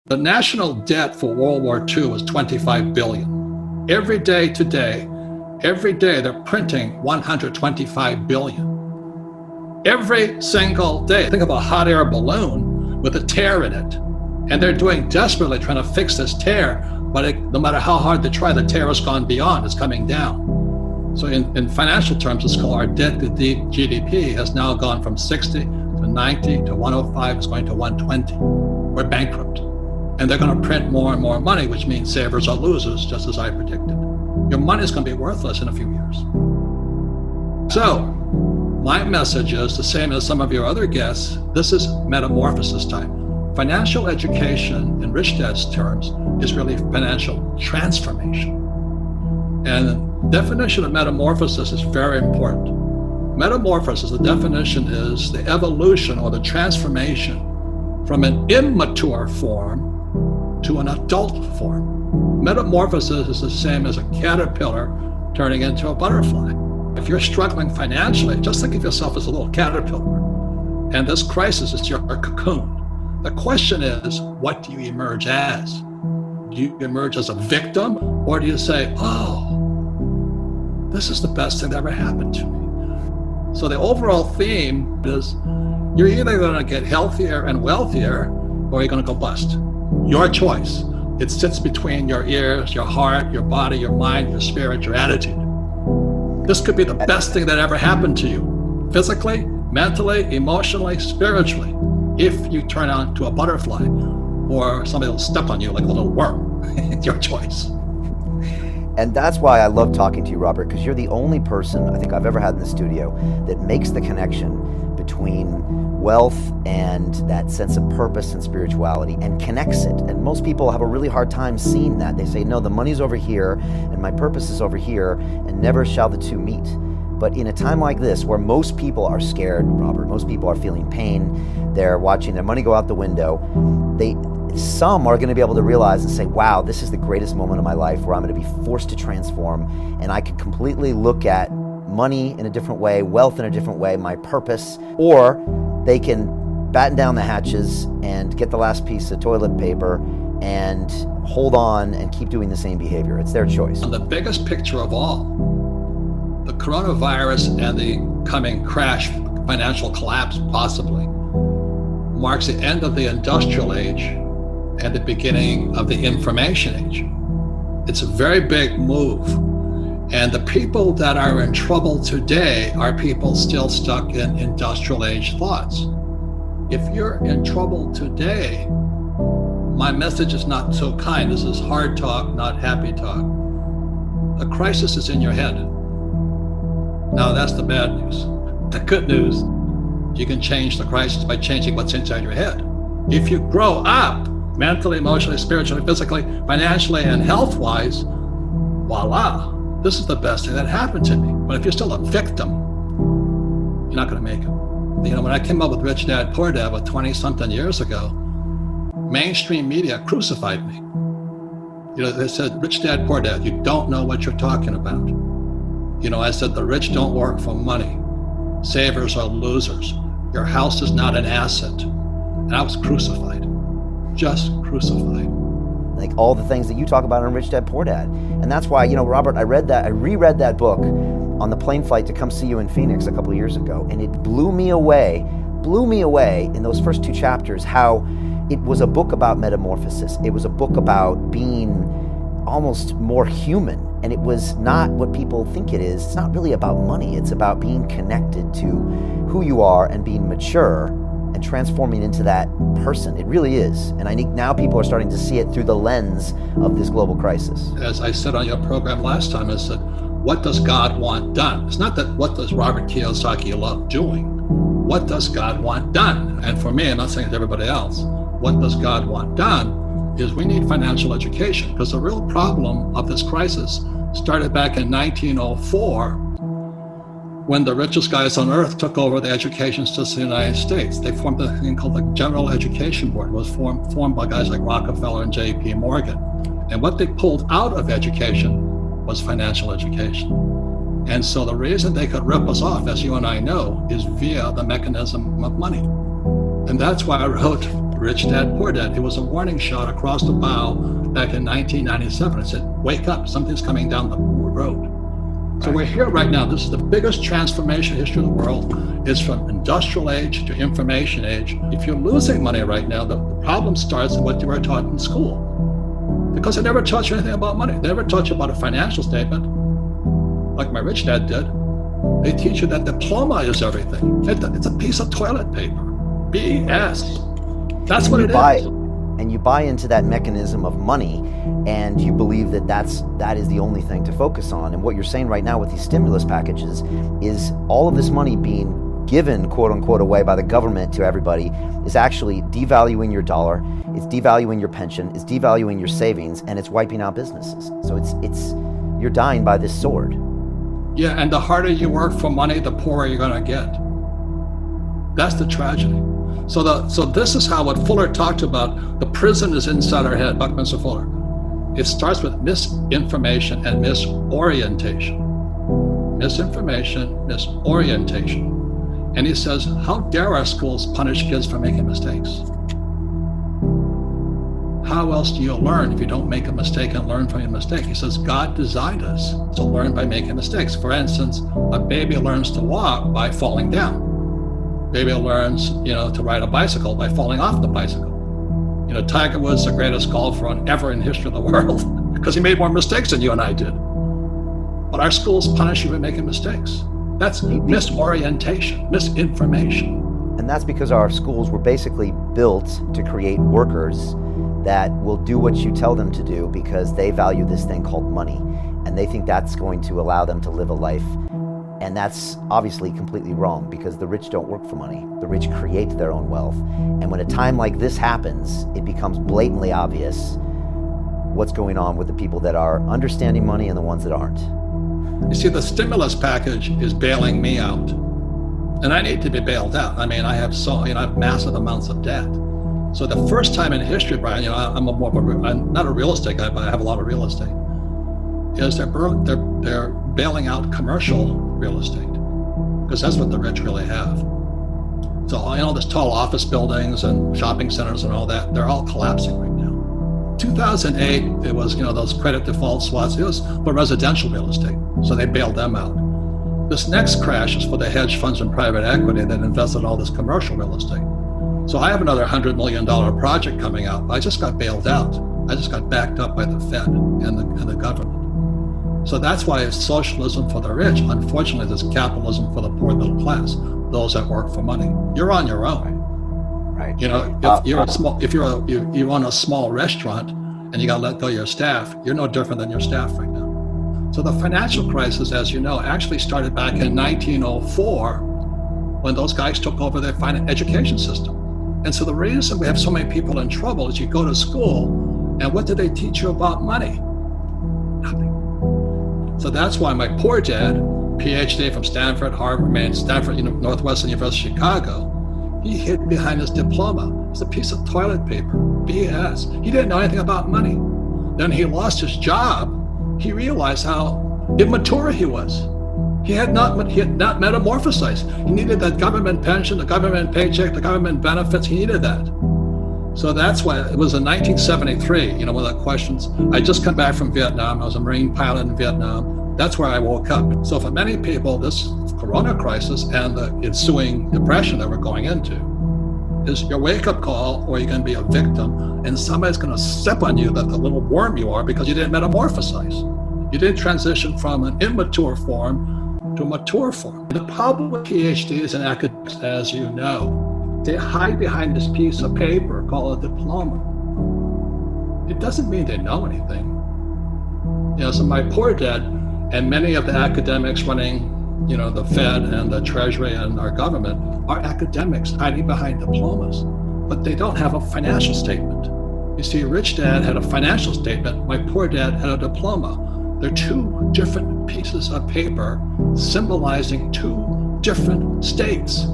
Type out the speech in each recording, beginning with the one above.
The national debt for World War II was $25 billion. Every day today, they're printing $125 billion. Every single day. Think of a hot air balloon with a tear in it. And they're doing desperately trying to fix this tear, but no matter how hard they try, the tear has gone beyond, it's coming down. So in financial terms, it's called our debt to GDP has now gone from 60 to 90 to 105, it's going to 120. We're bankrupt. And they're going to print more and more money, which means savers are losers, just as I predicted. Your money is going to be worthless in a few years. So my message is the same as some of your other guests. This is metamorphosis time. Financial education, in Rich Dad's terms, is really financial transformation. And the definition of metamorphosis is very important. Metamorphosis, the definition is the evolution or the transformation from an immature form to an adult form. Metamorphosis is the same as a caterpillar turning into a butterfly. If you're struggling financially, just think of yourself as a little caterpillar. And this crisis is your cocoon. The question is, what do you emerge as? Do you emerge as a victim, or do you say, oh, this is the best thing that ever happened to me? So the overall theme is, you're either going to get healthier and wealthier, or you're going to go bust. Your choice. It sits between your ears, your heart, your body, your mind, your spirit, your attitude. This could be the best thing that ever happened to you, physically, mentally, emotionally, spiritually, if you turn out to a butterfly, or somebody will step on you like a little worm. It's your choice. And that's why I love talking to you, Robert, because you're the only person I think I've ever had in the studio that makes the connection between wealth and that sense of purpose and spirituality and connects it. And most people have a really hard time seeing that. They say, no, the money's over here and my purpose is over here, and never shall the two meet. But in a time like this, where most people are scared, Robert, most people are feeling pain, they're watching their money go out the window, some are going to be able to realize and say, wow, this is the greatest moment of my life where I'm going to be forced to transform, and I can completely look at money in a different way, wealth in a different way, my purpose, or they can batten down the hatches and get the last piece of toilet paper and hold on and keep doing the same behavior. It's their choice. And the biggest picture of all, the coronavirus and the coming crash, financial collapse possibly, marks the end of the industrial age and the beginning of the information age. It's a very big move. And the people that are in trouble today are people still stuck in industrial age thoughts. If you're in trouble today, my message is not so kind. This is hard talk, not happy talk. The crisis is in your head. Now that's the bad news. The good news, you can change the crisis by changing what's inside your head. If you grow up mentally, emotionally, spiritually, physically, financially, and health-wise, voila, this is the best thing that happened to me. But if you're still a victim, you're not going to make it. You know, when I came up with Rich Dad, Poor Dad, 20-something years ago, mainstream media crucified me. You know, they said, Rich Dad, Poor Dad, you don't know what you're talking about. You know, I said, the rich don't work for money. Savers are losers. Your house is not an asset. And I was crucified, just crucified. Like all the things that you talk about in Rich Dad, Poor Dad. And that's why, you know, Robert, I reread that book on the plane flight to come see you in Phoenix a couple of years ago, and it blew me away in those first two chapters how it was a book about metamorphosis. It was a book about being almost more human. And it was not what people think it is. It's not really about money. It's about being connected to who you are and being mature and transforming into that person. It really is. And I think now people are starting to see it through the lens of this global crisis. As I said on your program last time, I said, what does God want done? It's not that what does Robert Kiyosaki love doing? What does God want done? And for me, I'm not saying it to everybody else, what does God want done is we need financial education, because the real problem of this crisis started back in 1904 when the richest guys on earth took over the education system of the United States. They formed a thing called the General Education Board. It was formed by guys like Rockefeller and J.P. Morgan. And what they pulled out of education was financial education. And so the reason they could rip us off, as you and I know, is via the mechanism of money. And that's why I wrote Rich Dad, Poor Dad. It was a warning shot across the bow back in 1997. It said, wake up, something's coming down the road. So we're here right now. This is the biggest transformation in the history of the world. It's from industrial age to information age. If you're losing money right now, the problem starts in what you were taught in school. Because they never taught you anything about money. They never taught you about a financial statement, like my rich dad did. They teach you that diploma is everything. It's a piece of toilet paper. BS. That's what it is. And you buy into that mechanism of money, and you believe that is the only thing to focus on. And what you're saying right now with these stimulus packages is all of this money being given, quote unquote, away by the government to everybody is actually devaluing your dollar, it's devaluing your pension, it's devaluing your savings, and it's wiping out businesses. So it's you're dying by this sword. Yeah, and the harder you work for money, the poorer you're going to get. That's the tragedy. So this is how what Fuller talked about, the prison is inside our head, Buckminster Fuller. It starts with misinformation and misorientation. Misinformation, misorientation. And he says, how dare our schools punish kids for making mistakes? How else do you learn if you don't make a mistake and learn from your mistake? He says, God designed us to learn by making mistakes. For instance, a baby learns to walk by falling down. Baby learns, to ride a bicycle by falling off the bicycle. Tiger Woods, the greatest golfer ever in the history of the world, because he made more mistakes than you and I did. But our schools punish you for making mistakes. That's misorientation, misinformation. And that's because our schools were basically built to create workers that will do what you tell them to do because they value this thing called money. And they think that's going to allow them to live a life. And that's obviously completely wrong, because the rich don't work for money. The rich create their own wealth. And when a time like this happens, it becomes blatantly obvious what's going on with the people that are understanding money and the ones that aren't. You see, the stimulus package is bailing me out. And I need to be bailed out. I mean, I have massive amounts of debt. So the first time in history, Brian, I'm not a real estate guy, but I have a lot of real estate, is they're bailing out commercial real estate, because that's what the rich really have. So, there's tall office buildings and shopping centers and all that, they're all collapsing right now. 2008, it was, those credit default swaps, it was for residential real estate. So they bailed them out. This next crash is for the hedge funds and private equity that invested in all this commercial real estate. So I have another $100 million project coming out. I just got bailed out. I just got backed up by the Fed and the government. So that's why it's socialism for the rich. Unfortunately, there's capitalism for the poor middle class, those that work for money. You're on your own. Right. If you run a small restaurant and you got to let go of your staff, you're no different than your staff right now. So the financial crisis, as you know, actually started back in 1904 when those guys took over their education system. And so the reason we have so many people in trouble is you go to school, and what did they teach you about money? Nothing. So that's why my poor dad, PhD from Stanford, Northwestern University of Chicago, he hid behind his diploma. It's a piece of toilet paper, BS. He didn't know anything about money. Then he lost his job. He realized how immature he was. He had not metamorphosized. He needed that government pension, the government paycheck, the government benefits. He needed that. So that's why it was in 1973, one of the questions. I just come back from Vietnam. I was a Marine pilot in Vietnam. That's where I woke up. So for many people, this corona crisis and the ensuing depression that we're going into is your wake-up call, or you're going to be a victim, and somebody's going to step on you, that the little worm you are, because you didn't metamorphosize. You didn't transition from an immature form to a mature form. The problem with PhDs and academics, as you know, they hide behind this piece of paper called a diploma. It doesn't mean they know anything. So my poor dad and many of the academics running, the Fed and the Treasury and our government are academics hiding behind diplomas, but they don't have a financial statement. You see, Rich Dad had a financial statement. My poor dad had a diploma. They're two different pieces of paper symbolizing two different states.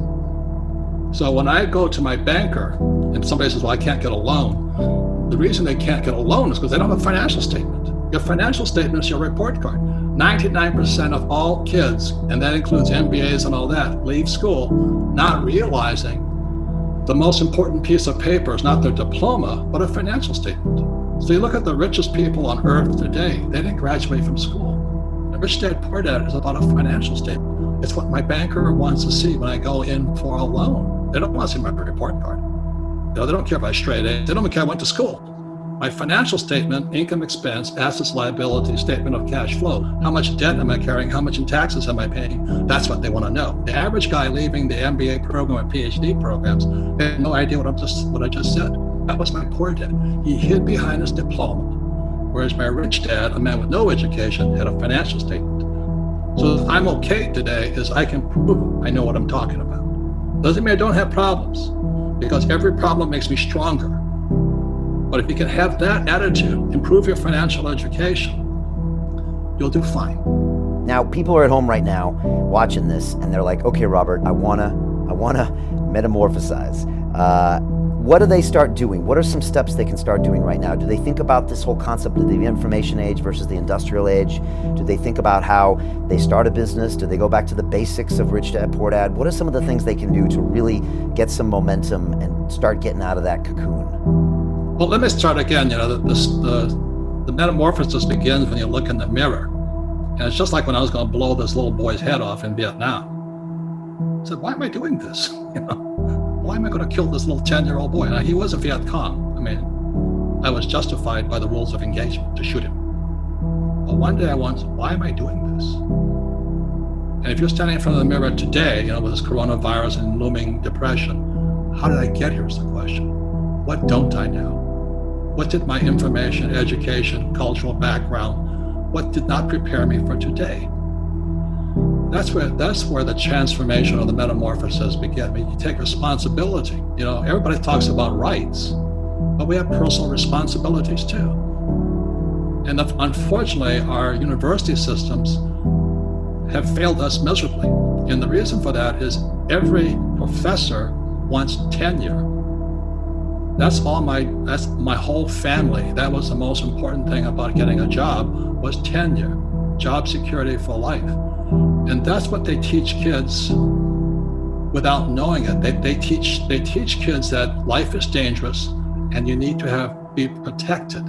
So when I go to my banker and somebody says, well, I can't get a loan, the reason they can't get a loan is because they don't have a financial statement. Your financial statement is your report card. 99% of all kids, and that includes MBAs and all that, leave school not realizing the most important piece of paper is not their diploma, but a financial statement. So you look at the richest people on earth today, they didn't graduate from school. The Rich Dad Poor Dad is about a financial statement. It's what my banker wants to see when I go in for a loan. They don't want to see my report card. They don't care if I straight A. They don't care I went to school. My financial statement, income, expense, assets, liability, statement of cash flow. How much debt am I carrying? How much in taxes am I paying? That's what they want to know. The average guy leaving the MBA program and PhD programs, they have no idea what I just said. That was my poor dad. He hid behind his diploma. Whereas my rich dad, a man with no education, had a financial statement. So if I'm okay today is I can prove I know what I'm talking about. Doesn't mean I don't have problems, because every problem makes me stronger. But if you can have that attitude, improve your financial education, you'll do fine. Now, people are at home right now watching this, and they're like, okay, Robert, I wanna metamorphosize. What do they start doing? What are some steps they can start doing right now? Do they think about this whole concept of the information age versus the industrial age? Do they think about how they start a business? Do they go back to the basics of Rich Dad, Poor Dad? What are some of the things they can do to really get some momentum and start getting out of that cocoon? Well, let me start again. The metamorphosis begins when you look in the mirror. And it's just like when I was going to blow this little boy's head off in Vietnam. I said, why am I doing this? Why am I going to kill this little 10-year-old boy? Now, he was a Viet Cong. I mean, I was justified by the rules of engagement to shoot him. But one day I wondered, why am I doing this? And if you're standing in front of the mirror today, with this coronavirus and looming depression, how did I get here is the question. What don't I know? What did my information, education, cultural background, what did not prepare me for today? That's where the transformation or the metamorphosis begin. I mean, you take responsibility. Everybody talks about rights, but we have personal responsibilities too. And unfortunately, our university systems have failed us miserably. And the reason for that is every professor wants tenure. That's my whole family. That was the most important thing about getting a job was tenure, job security for life. And that's what they teach kids without knowing it. They teach kids that life is dangerous and you need to be protected.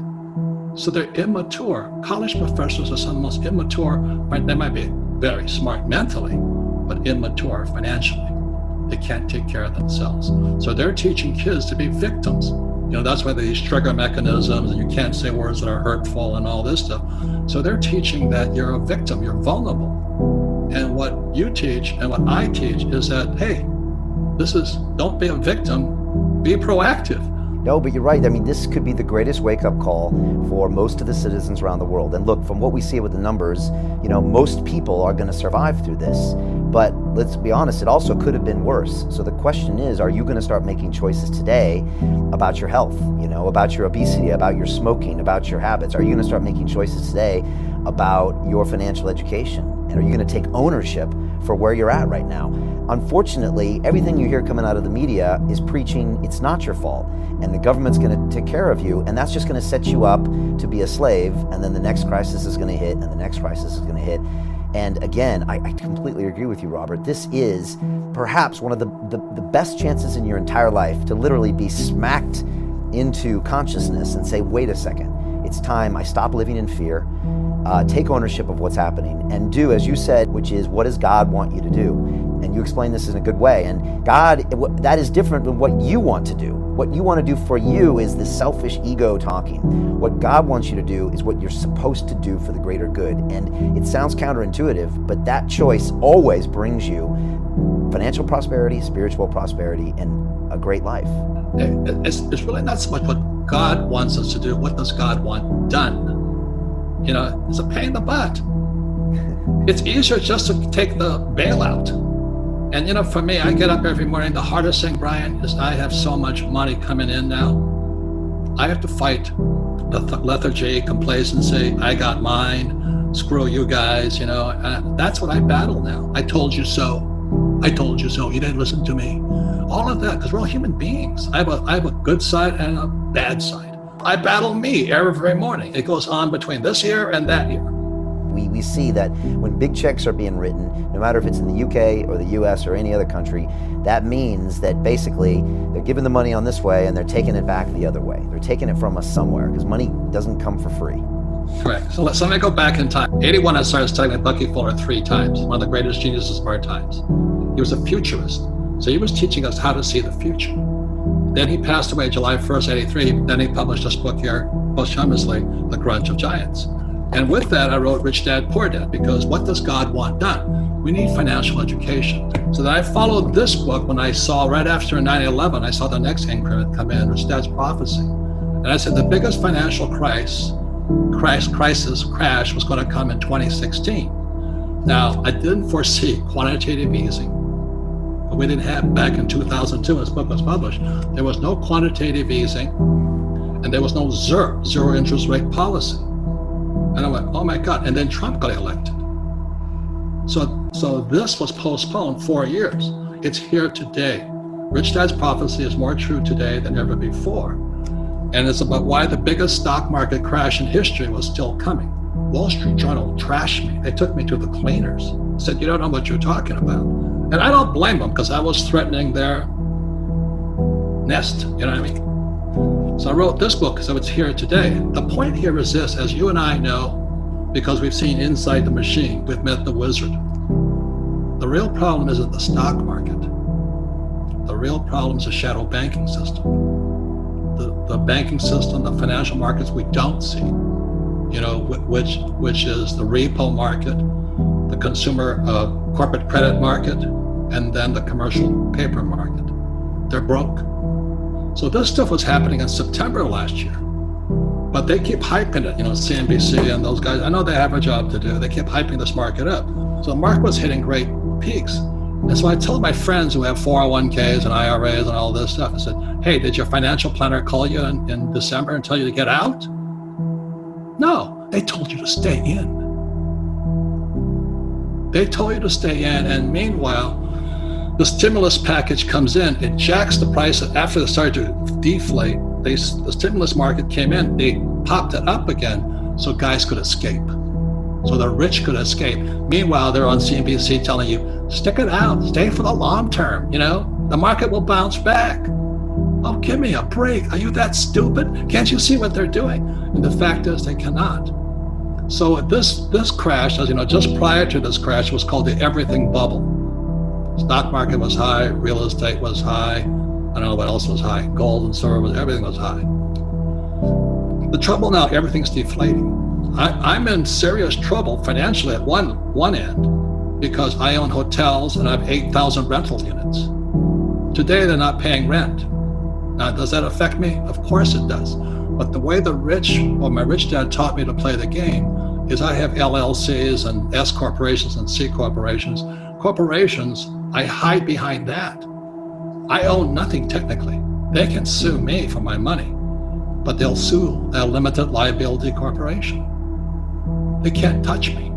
So they're immature. College professors are some of the most immature. They might be very smart mentally, but immature financially. They can't take care of themselves. So they're teaching kids to be victims. That's why these trigger mechanisms and you can't say words that are hurtful and all this stuff. So they're teaching that you're a victim, you're vulnerable. And what you teach and what I teach is that, hey, don't be a victim, be proactive. No, but you're right. I mean, this could be the greatest wake-up call for most of the citizens around the world. And look, from what we see with the numbers, most people are going to survive through this. But let's be honest, it also could have been worse. So the question is, are you going to start making choices today about your health, about your obesity, about your smoking, about your habits? Are you going to start making choices today about your financial education? And are you going to take ownership for where you're at right now? Unfortunately, everything you hear coming out of the media is preaching it's not your fault and the government's going to take care of you, and that's just going to set you up to be a slave, and then the next crisis is going to hit and the next crisis is going to hit. And again, I completely agree with you, Robert. This is perhaps one of the best chances in your entire life to literally be smacked into consciousness and say, wait a second, it's time I stop living in fear, take ownership of what's happening, and do, as you said, which is, what does God want you to do? And you explained this in a good way. And God, that is different than what you want to do. What you want to do for you is the selfish ego talking. What God wants you to do is what you're supposed to do for the greater good. And it sounds counterintuitive, but that choice always brings you financial prosperity, spiritual prosperity, and a great life. It's really not so much what God wants us to do. What does God want done? It's a pain in the butt. It's easier just to take the bailout. And for me, I get up every morning. The hardest thing, Brian, is I have so much money coming in now. I have to fight lethargy, complacency. I got mine. Screw you guys. That's what I battle now. I told you so. I told you so. You didn't listen to me. All of that, because we're all human beings. I have a good side and a bad side. I battle me every morning. It goes on between this year and that year. We we see that when big checks are being written, no matter if it's in the UK or the US or any other country, that means that basically they're giving the money on this way and they're taking it back the other way. They're taking it from us somewhere, because money doesn't come for free. Correct. So let me go back in time. 81, I started studying Bucky Fuller 3 times, one of the greatest geniuses of our times. He was a futurist. So he was teaching us how to see the future. Then he passed away July 1st, 83. Then he published this book here, posthumously, The Grunge of Giants. And with that, I wrote Rich Dad, Poor Dad, because what does God want done? We need financial education. So then I followed this book when I saw, right after 9/11, I saw the next increment come in, Rich Dad's Prophecy. And I said the biggest financial crash was going to come in 2016. Now, I didn't foresee quantitative easing. We didn't have back in 2002 when this book was published. There was no quantitative easing, and there was no zero interest rate policy. And I went, oh my God, and then Trump got elected. So this was postponed 4 years. It's here today. Rich Dad's Prophecy is more true today than ever before. And it's about why the biggest stock market crash in history was still coming. Wall Street Journal trashed me. They took me to the cleaners, said, you don't know what you're talking about. And I don't blame them, because I was threatening their nest, you know what I mean? So I wrote this book because it's here today. The point here is this, as you and I know, because we've seen Inside the Machine, we've met the wizard. The real problem isn't the stock market. The real problem is the shadow banking system. The banking system, the financial markets we don't see, you know, which is the repo market, the consumer corporate credit market, and then the commercial paper market. They're broke. So this stuff was happening in September last year, but they keep hyping it, you know, CNBC and those guys, I know they have a job to do. They keep hyping this market up. So the market was hitting great peaks. And so I tell my friends who have 401ks and IRAs and all this stuff, I said, hey, did your financial planner call you in December and tell you to get out? No, they told you to stay in. They told you to stay in, and meanwhile, the stimulus package comes in, it jacks the price. After they started to deflate, the stimulus market came in, they popped it up again so guys could escape. So the rich could escape. Meanwhile, they're on CNBC telling you, stick it out, stay for the long term, you know, the market will bounce back. Oh, give me a break. Are you that stupid? Can't you see what they're doing? And the fact is they cannot. So this crash, as you know, just prior to this crash was called the everything bubble. Stock market was high, real estate was high, I don't know what else was high, gold and silver, everything was high. The trouble now, everything's deflating. I'm in serious trouble financially at one end, because I own hotels and I have 8,000 rental units. Today they're not paying rent. Now, does that affect me? Of course it does. But the way my rich dad taught me to play the game is I have LLCs and S corporations and C corporations. Corporations, I hide behind that. I own nothing technically. They can sue me for my money, but they'll sue a limited liability corporation. They can't touch me.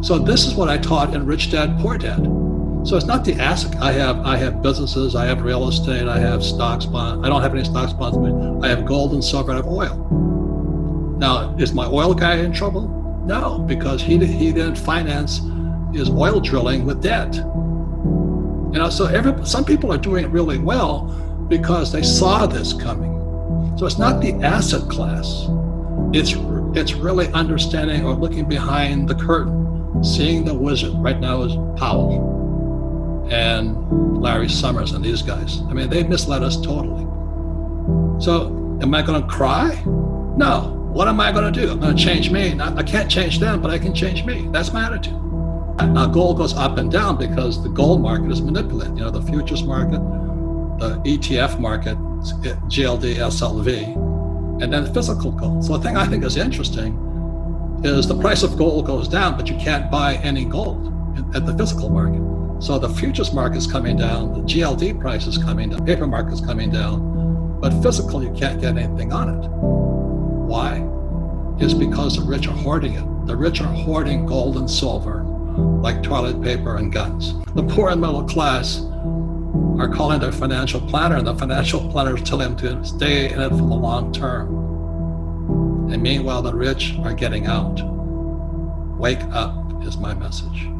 So this is what I taught in Rich Dad, Poor Dad. So it's not the asset. I have businesses, I have real estate, I have stocks, bonds. I don't have any stocks, bonds, but I have gold and silver, I have oil. Now, is my oil guy in trouble? No, because he didn't finance his oil drilling with debt. You know, so some people are doing it really well because they saw this coming. So it's not the asset class. It's really understanding or looking behind the curtain, seeing the wizard. Right now is Powell and Larry Summers and these guys. I mean, they misled us totally. So am I going to cry? No. What am I going to do? I'm going to change me. I can't change them, but I can change me. That's my attitude. Now, gold goes up and down because the gold market is manipulated. You know, the futures market, the ETF market, GLD, SLV, and then physical gold. So the thing I think is interesting is the price of gold goes down, but you can't buy any gold at the physical market. So the futures market is coming down, the GLD price is coming down, paper market is coming down, but physical, you can't get anything on it. Why? It's because the rich are hoarding it. The rich are hoarding gold and silver like toilet paper and guns. The poor and middle class are calling their financial planner, and the financial planner is telling them to stay in it for the long term. And meanwhile, the rich are getting out. Wake up is my message.